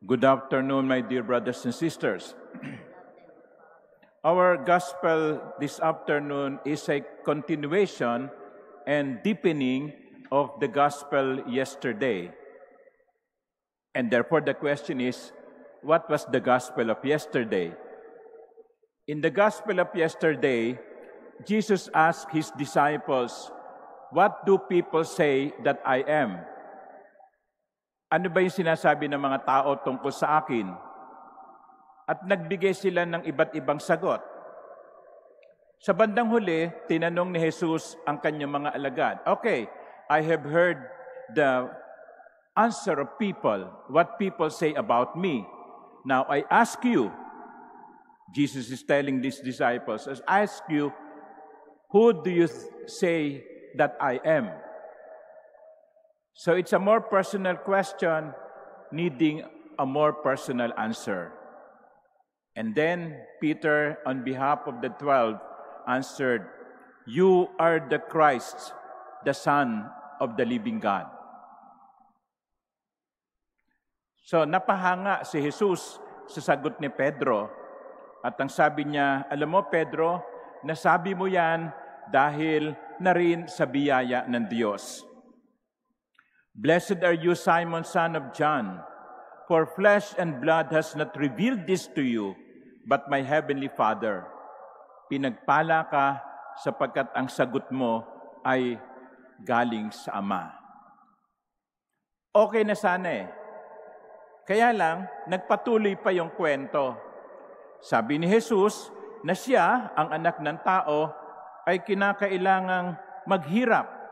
Good afternoon, my dear brothers and sisters. Our gospel this afternoon is a continuation and deepening of the gospel yesterday. And therefore the question is, what was the gospel of yesterday? In the gospel of yesterday, Jesus asked his disciples, "What do people say that I am?" Ano ba yung sinasabi ng mga tao tungkol sa akin? At nagbigay sila ng iba't ibang sagot. Sa bandang huli, tinanong ni Jesus ang kanyang mga alagad, "Okay, I have heard the answer of people, what people say about me. Now I ask you," Jesus is telling these disciples, "I ask you, who do you say that I am?" So it's a more personal question needing a more personal answer. And then Peter, on behalf of the 12, answered, "You are the Christ, the Son of the living God." So napahanga si Jesus sa sagot ni Pedro. At ang sabi niya, "Alam mo, Pedro, nasabi mo yan dahil na rin sa biyaya ng Diyos. Blessed are you, Simon, son of John, for flesh and blood has not revealed this to you, but my heavenly Father. Pinagpala ka sapagkat ang sagot mo ay galing sa Ama." Okay na sana eh. Kaya lang, nagpatuloy pa yung kwento. Sabi ni Jesus na siya, ang anak ng tao, ay kinakailangang maghirap.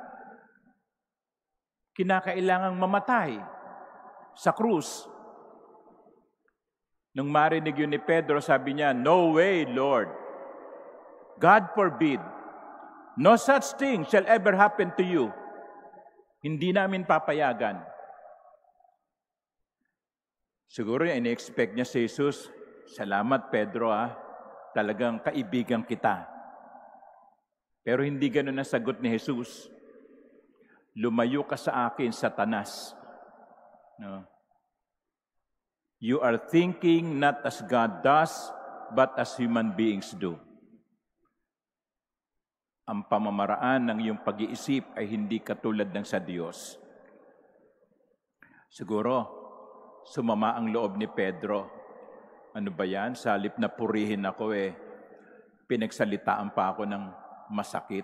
Kinakailangang mamatay sa krus. Nung marinig yun ni Pedro, sabi niya, "No way, Lord. God forbid. No such thing shall ever happen to you." Hindi namin papayagan. Siguro in-expect niya si Jesus, "Salamat, Pedro, talagang kaibigan kita." Pero hindi ganun ang sagot ni Jesus. "Lumayo ka sa akin, Satanas. No. You are thinking not as God does, but as human beings do." Ang pamamaraan ng iyong pag-iisip ay hindi katulad ng sa Diyos. Siguro, sumama ang loob ni Pedro. Ano ba yan? Sa halip na purihin ako pinagsalitaan pa ako ng masakit.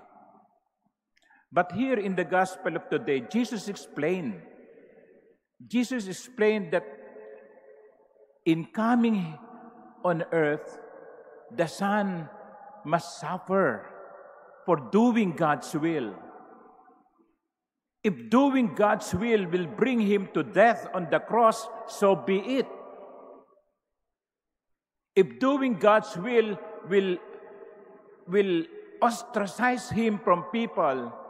But here in the gospel of today, Jesus explained that in coming on earth, the Son must suffer for doing God's will. If doing God's will bring him to death on the cross, so be it. If doing God's will ostracize him from people,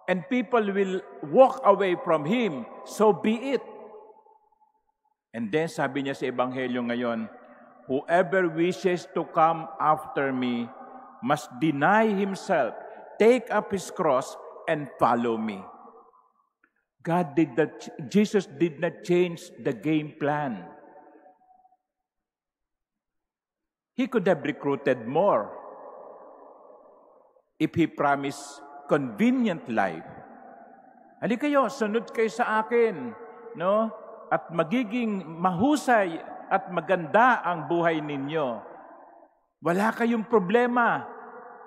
and people will walk away from him, so be it. And then sabi niya sa Ebanghelyo ngayon, "Whoever wishes to come after me must deny himself, take up his cross, and follow me." Jesus did not change the game plan. He could have recruited more if he promised convenient life. "Halika kayo, sunod kayo sa akin, no? At magiging mahusay at maganda ang buhay ninyo. Wala kayong problema,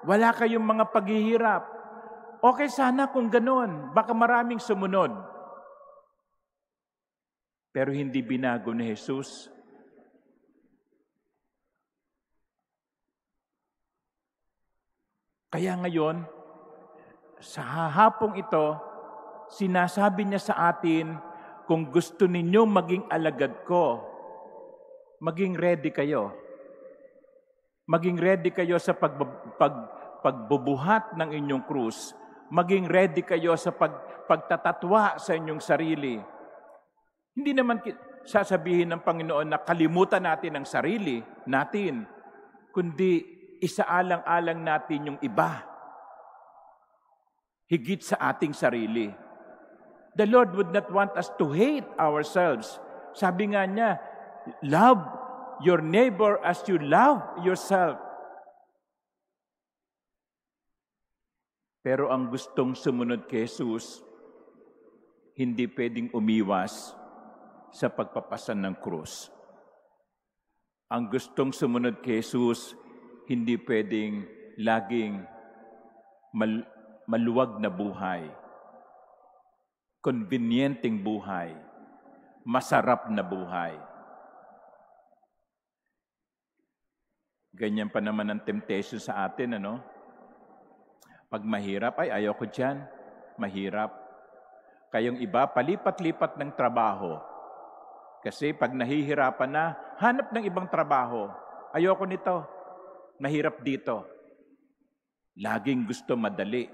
wala kayong mga paghihirap." Okay sana kung ganun, baka maraming sumunod. Pero hindi binago ni Jesus. Kaya ngayon, sa hapong ito, sinasabi niya sa atin, kung gusto ninyo maging alagad ko, maging ready kayo. Maging ready kayo sa pagbubuhat ng inyong krus. Maging ready kayo sa pagtatatwa sa inyong sarili. Hindi naman sasabihin ng Panginoon na kalimutan natin ang sarili natin, kundi isaalang-alang natin yung iba. Higit sa ating sarili. The Lord would not want us to hate ourselves, Sabi nga niya, love your neighbor as you love yourself. Pero ang gustong sumunod kay Jesus, hindi pwedeng umiwas sa pagpapasan ng krus. Ang gustong sumunod kay Jesus, hindi pwedeng laging maluwag na buhay, convenienteng buhay, masarap na buhay. Ganyan pa naman ang temptation sa atin, ano? Pag mahirap, ay ayoko dyan, mahirap. Kayong iba, palipat-lipat ng trabaho. Kasi pag nahihirapan na, hanap ng ibang trabaho. Ayoko nito, mahirap dito. Laging gusto madali.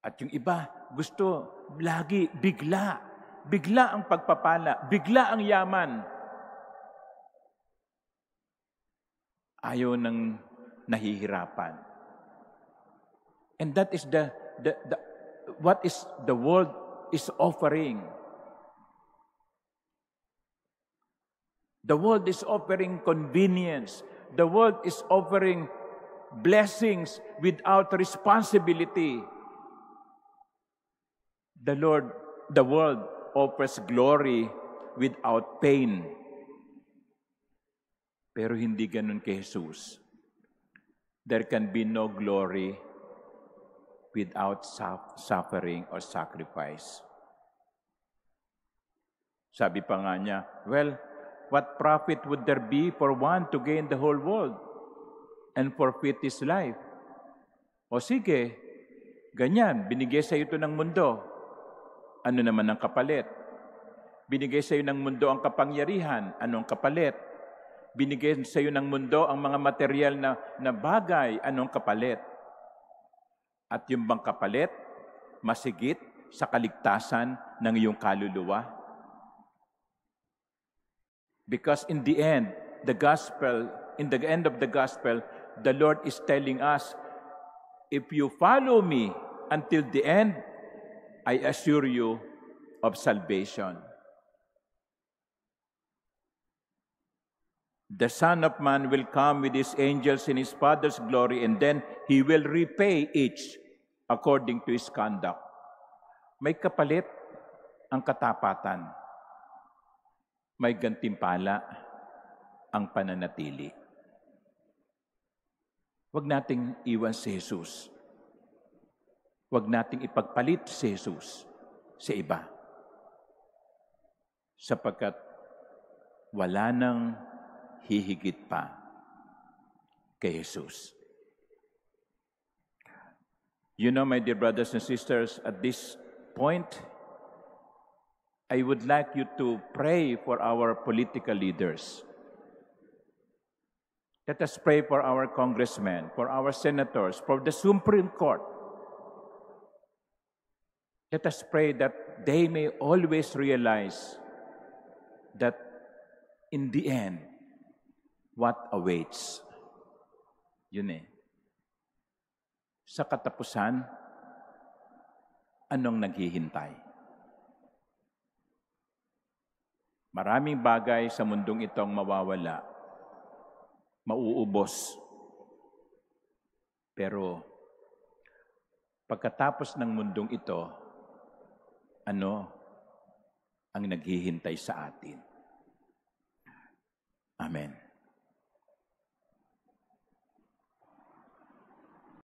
At yung iba, gusto lagi bigla. Bigla ang pagpapala, bigla ang yaman. Ayaw ng nahihirapan. And that is what is the world is offering. The world is offering convenience. The world is offering blessings without responsibility. The world offers glory without pain. Pero hindi ganun kay Jesus. There can be no glory without suffering or sacrifice. Sabi pa nga niya, well, what profit would there be for one to gain the whole world and forfeit his life? O sige, ganyan, binigay sa iyo ito ng mundo. Ano naman ang kapalit? Binigay sa iyo ng mundo ang kapangyarihan. Anong kapalit? Binigay sa iyo ng mundo ang mga material na bagay. Anong kapalit? At yung bang kapalit, masigit sa kaligtasan ng iyong kaluluwa? Because in the end of the gospel, the Lord is telling us, if you follow me until the end, I assure you of salvation. The Son of Man will come with his angels in his Father's glory, and then he will repay each according to his conduct. May kapalit ang katapatan. May gantimpala ang pananatili. Huwag nating iwan si Jesus. Huwag nating ipagpalit si Jesus sa iba. Sapagkat wala nang hihigit pa kay Jesus. You know, my dear brothers and sisters, at this point, I would like you to pray for our political leaders. Let us pray for our congressmen, for our senators, for the Supreme Court. Let us pray that they may always realize that in the end, what awaits? Yun eh. Sa katapusan, anong naghihintay? Maraming bagay sa mundong itong mawawala, mauubos. Pero pagkatapos ng mundong ito, ano ang naghihintay sa atin? Amen.